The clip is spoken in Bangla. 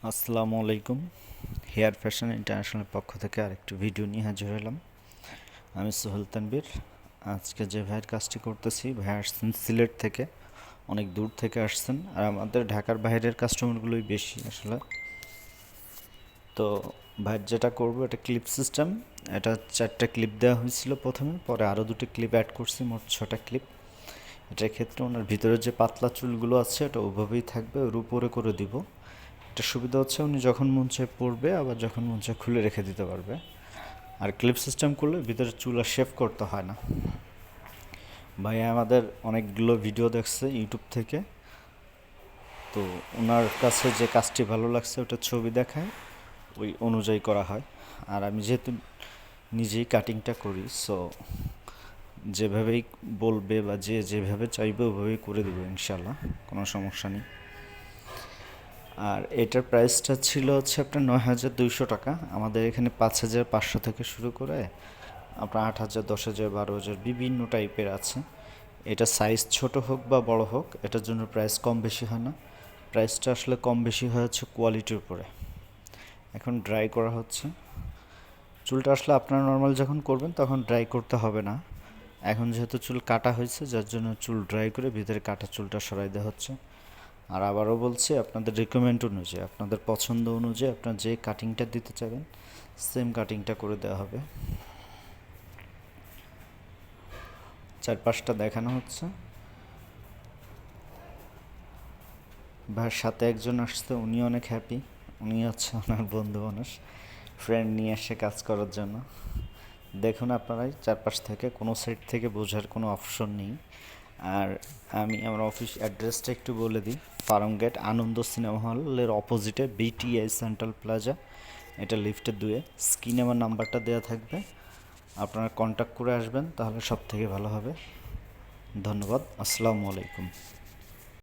আসসালামু আলাইকুম। হেয়ার ফ্যাশন ইন্টারন্যাশনাল পক্ষ থেকে আরেকটি ভিডিও নিয়ে হাজির হলাম। আমি সোহেল তানবীর। আজকে যে ভাইয়ের কাজটি করতেছি, ভাই আসছেন সিলেট থেকে, অনেক দূর থেকে আসছেন। আর আমাদের ঢাকার বাইরের কাস্টমারগুলোই বেশি আসলে। তো ভাইয়ের যেটা করবো, এটা ক্লিপ সিস্টেম। এটা 4টা ক্লিপ দেওয়া হয়েছিল প্রথমে, পরে আরও 2টি ক্লিপ অ্যাড করছি, মোট 6টা ক্লিপ। এটার ক্ষেত্রে ওনার ভিতরে যে পাতলা চুলগুলো আছে এটা ওভাবেই থাকবে, ওর উপরে করে দিব। এটা সুবিধা হচ্ছে উনি যখন মন চায় পরবে, আবার যখন মন চায় খুলে রেখে দিতে পারবে। আর ক্লিপ সিস্টেম করলে ভিতরে চুল আর শেভ করতে হয় না। ভাই আমাদের অনেকগুলো ভিডিও দেখছে ইউটিউব থেকে, তো ওনার কাছে যে কাজটি ভালো লাগছে ওটা ছবি দেখায়, ওই অনুযায়ী করা হয়। আর আমি যেহেতু নিজেই কাটিংটা করি, সো যেভাবেই বলবে বা যে যেভাবে চাইবে ওভাবেই করে দেবো ইনশাল্লাহ, কোনো সমস্যা নেই। আর এটার প্রাইসটা ছিল হচ্ছে আপনার ৯,২০০ টাকা। আমাদের এখানে ৫,৫০০ থেকে শুরু করে আপনার ৮,০০০, ১০,০০০, ১২,০০০ বিভিন্ন টাইপের আছে। এটা সাইজ ছোট হোক বা বড় হোক, এটার জন্য প্রাইস কম বেশি হয় না। প্রাইসটা আসলে কম বেশি হয় হচ্ছে কোয়ালিটির উপরে। এখন ড্রাই করা হচ্ছে চুলটা। আসলে আপনারা নর্মাল যখন করবেন তখন ড্রাই করতে হবে না। এখন যেহেতু চুল কাটা হয়েছে, যার জন্য চুল ড্রাই করে ভিতরে কাটা চুলটা সরাই দেওয়া হচ্ছে। আর আবারও বলছি, আপনাদের রিকমেন্ড অনুযায়ী, আপনাদের পছন্দ অনুযায়ী আপনার যে কাটিংটা দিতে চাবেন সেম কাটিংটা করে দেওয়া হবে। চারপাশটা দেখানো হচ্ছে। ভাইয়ের সাথে একজন আসছে, উনি অনেক হ্যাপি। উনি হচ্ছে ওনার বন্ধু মানুষ, ফ্রেন্ড নিয়ে এসে কাজ করার জন্য। দেখুন আপনারাই চারপাশ থেকে, কোনো সাইড থেকে বোঝার কোনো অপশন নেই। আর আমি আমার অফিস অ্যাড্রেসটা একটু বলে দিই। ফার্মগেট আনন্দ সিনেমা হলের অপোজিটে বিটিআই সেন্ট্রাল প্লাজা, এটা লিফটের 2-এ। স্ক্রিনে আমার নাম্বারটা দেওয়া থাকবে, আপনারা কন্ট্যাক্ট করে আসবেন, তাহলে সব থেকে ভালো হবে। ধন্যবাদ। আসসালামু আলাইকুম।